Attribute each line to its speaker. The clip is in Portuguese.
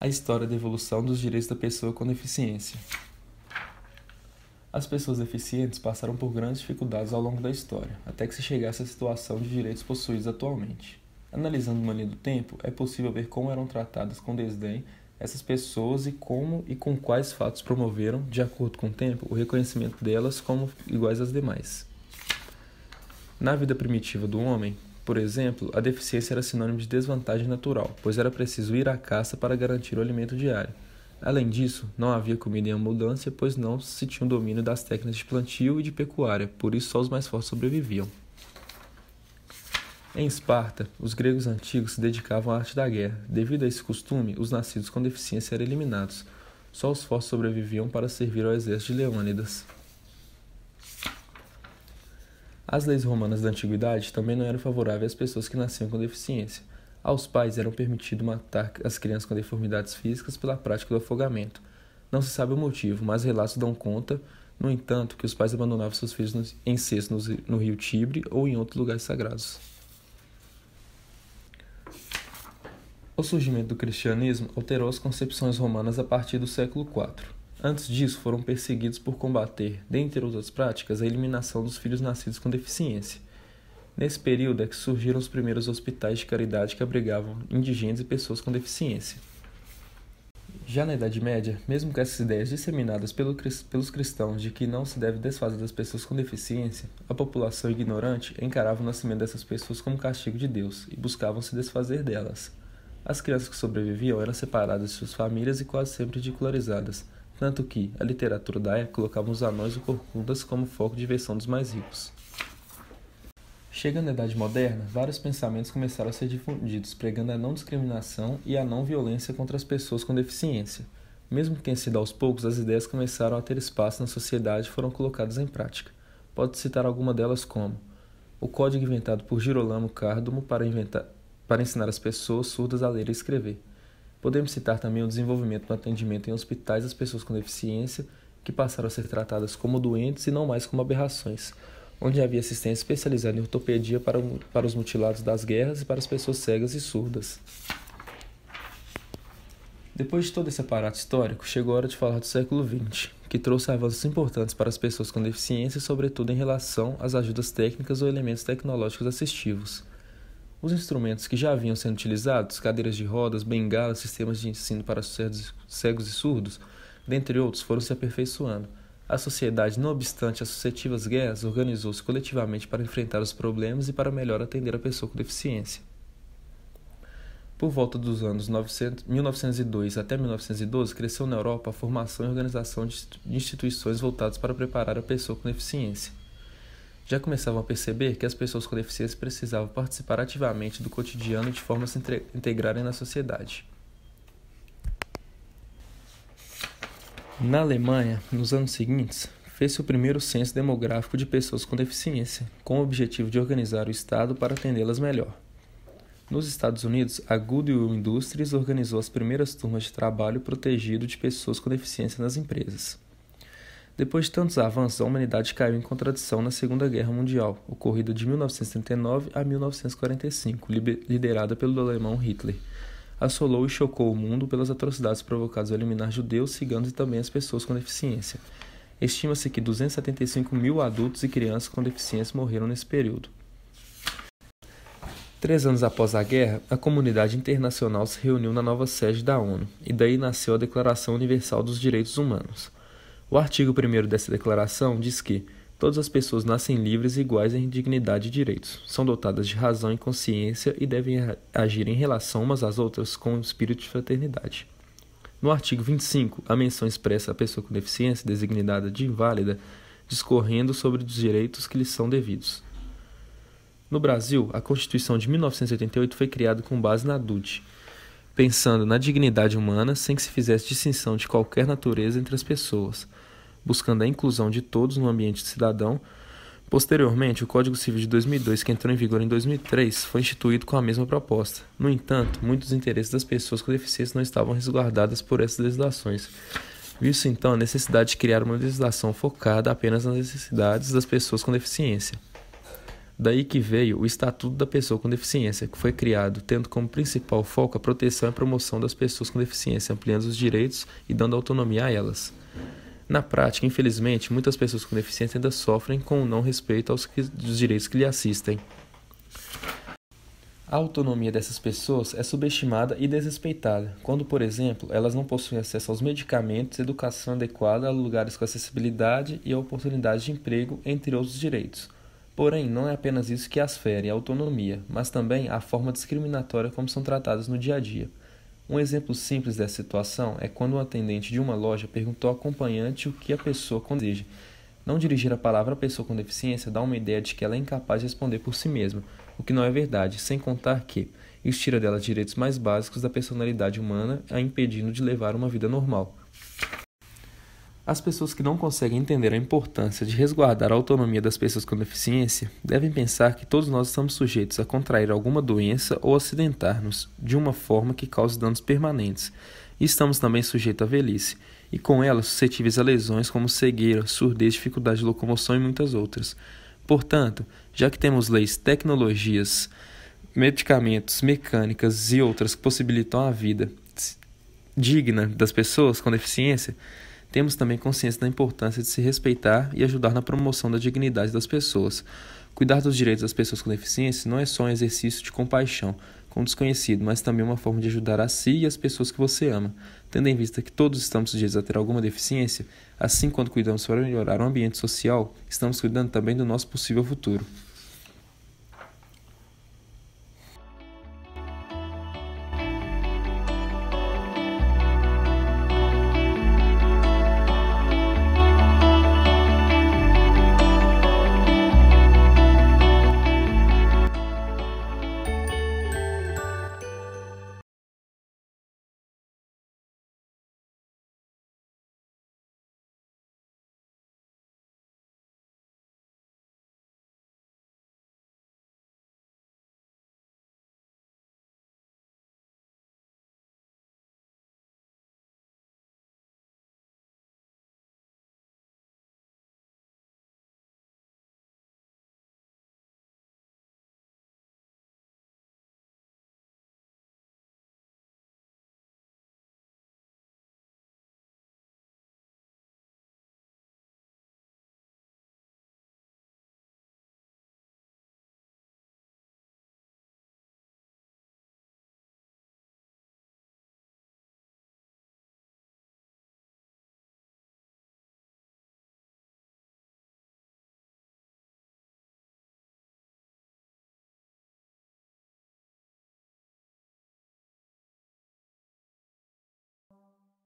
Speaker 1: A história da evolução dos direitos da pessoa com deficiência. As pessoas deficientes passaram por grandes dificuldades ao longo da história, até que se chegasse à situação de direitos possuídos atualmente. Analisando uma linha do tempo, é possível ver como eram tratadas com desdém essas pessoas e como e com quais fatos promoveram, de acordo com o tempo, o reconhecimento delas como iguais às demais. Na vida primitiva do homem, por exemplo, a deficiência era sinônimo de desvantagem natural, pois era preciso ir à caça para garantir o alimento diário. Além disso, não havia comida em abundância, pois não se tinha o domínio das técnicas de plantio e de pecuária, por isso só os mais fortes sobreviviam. Em Esparta, os gregos antigos se dedicavam à arte da guerra. Devido a esse costume, os nascidos com deficiência eram eliminados. Só os fortes sobreviviam para servir ao exército de Leônidas. As leis romanas da antiguidade também não eram favoráveis às pessoas que nasciam com deficiência. Aos pais eram permitido matar as crianças com deformidades físicas pela prática do afogamento. Não se sabe o motivo, mas relatos dão conta, no entanto, que os pais abandonavam seus filhos em cestos no rio Tibre ou em outros lugares sagrados. O surgimento do cristianismo alterou as concepções romanas a partir do século IV. Antes disso, foram perseguidos por combater, dentre outras práticas, a eliminação dos filhos nascidos com deficiência. Nesse período é que surgiram os primeiros hospitais de caridade que abrigavam indigentes e pessoas com deficiência. Já na Idade Média, mesmo com essas ideias disseminadas pelos cristãos de que não se deve desfazer das pessoas com deficiência, a população ignorante encarava o nascimento dessas pessoas como castigo de Deus e buscavam se desfazer delas. As crianças que sobreviviam eram separadas de suas famílias e quase sempre ridicularizadas, tanto que a literatura da época colocava os anões e corcundas como foco de diversão dos mais ricos. Chegando à Idade Moderna, vários pensamentos começaram a ser difundidos, pregando a não discriminação e a não violência contra as pessoas com deficiência. Mesmo que tenha sido aos poucos, as ideias começaram a ter espaço na sociedade e foram colocadas em prática. Pode citar alguma delas como o código inventado por Girolamo Cárdomo para ensinar as pessoas surdas a ler e escrever. Podemos citar também o desenvolvimento do atendimento em hospitais das pessoas com deficiência, que passaram a ser tratadas como doentes e não mais como aberrações, onde havia assistência especializada em ortopedia para os mutilados das guerras e para as pessoas cegas e surdas. Depois de todo esse aparato histórico, chegou a hora de falar do século XX, que trouxe avanços importantes para as pessoas com deficiência, sobretudo em relação às ajudas técnicas ou elementos tecnológicos assistivos. Os instrumentos que já haviam sendo utilizados, cadeiras de rodas, bengalas, sistemas de ensino para cegos e surdos, dentre outros, foram se aperfeiçoando. A sociedade, não obstante as sucessivas guerras, organizou-se coletivamente para enfrentar os problemas e para melhor atender a pessoa com deficiência. Por volta dos anos 1902 até 1912, cresceu na Europa a formação e organização de instituições voltadas para preparar a pessoa com deficiência. Já começavam a perceber que as pessoas com deficiência precisavam participar ativamente do cotidiano de forma a se integrarem na sociedade. Na Alemanha, nos anos seguintes, fez-se o primeiro censo demográfico de pessoas com deficiência, com o objetivo de organizar o Estado para atendê-las melhor. Nos Estados Unidos, a Goodwill Industries organizou as primeiras turmas de trabalho protegido de pessoas com deficiência nas empresas. Depois de tantos avanços, a humanidade caiu em contradição na Segunda Guerra Mundial, ocorrida de 1939 a 1945, liderada pelo alemão Hitler. Assolou e chocou o mundo pelas atrocidades provocadas ao eliminar judeus, ciganos e também as pessoas com deficiência. Estima-se que 275 mil adultos e crianças com deficiência morreram nesse período. 3 anos após a guerra, a comunidade internacional se reuniu na nova sede da ONU, e daí nasceu a Declaração Universal dos Direitos Humanos. O artigo 1º dessa declaração diz que todas as pessoas nascem livres e iguais em dignidade e direitos, são dotadas de razão e consciência e devem agir em relação umas às outras com um espírito de fraternidade. No artigo 25, a menção expressa a pessoa com deficiência designada de inválida, discorrendo sobre os direitos que lhes são devidos. No Brasil, a Constituição de 1988 foi criada com base na DUT, pensando na dignidade humana sem que se fizesse distinção de qualquer natureza entre as pessoas, buscando a inclusão de todos no ambiente cidadão. Posteriormente, o Código Civil de 2002, que entrou em vigor em 2003, foi instituído com a mesma proposta. No entanto, muitos interesses das pessoas com deficiência não estavam resguardados por essas legislações. Viu-se então a necessidade de criar uma legislação focada apenas nas necessidades das pessoas com deficiência. Daí que veio o Estatuto da Pessoa com Deficiência, que foi criado tendo como principal foco a proteção e promoção das pessoas com deficiência, ampliando os direitos e dando autonomia a elas. Na prática, infelizmente, muitas pessoas com deficiência ainda sofrem com o não respeito dos direitos que lhe assistem. A autonomia dessas pessoas é subestimada e desrespeitada, quando, por exemplo, elas não possuem acesso aos medicamentos, educação adequada, a lugares com acessibilidade e a oportunidade de emprego, entre outros direitos. Porém, não é apenas isso que as fere, a autonomia, mas também a forma discriminatória como são tratadas no dia a dia. Um exemplo simples dessa situação é quando um atendente de uma loja perguntou ao acompanhante o que a pessoa deseja. Não dirigir a palavra à pessoa com deficiência dá uma ideia de que ela é incapaz de responder por si mesma, o que não é verdade, sem contar que isso tira dela direitos mais básicos da personalidade humana, a impedindo de levar uma vida normal. As pessoas que não conseguem entender a importância de resguardar a autonomia das pessoas com deficiência devem pensar que todos nós estamos sujeitos a contrair alguma doença ou acidentar-nos de uma forma que cause danos permanentes. E estamos também sujeitos à velhice, e com ela suscetíveis a lesões como cegueira, surdez, dificuldade de locomoção e muitas outras. Portanto, já que temos leis, tecnologias, medicamentos, mecânicas e outras que possibilitam a vida digna das pessoas com deficiência, temos também consciência da importância de se respeitar e ajudar na promoção da dignidade das pessoas. Cuidar dos direitos das pessoas com deficiência não é só um exercício de compaixão com o desconhecido, mas também uma forma de ajudar a si e as pessoas que você ama. Tendo em vista que todos estamos sujeitos a ter alguma deficiência, assim quando cuidamos para melhorar o ambiente social, estamos cuidando também do nosso possível futuro.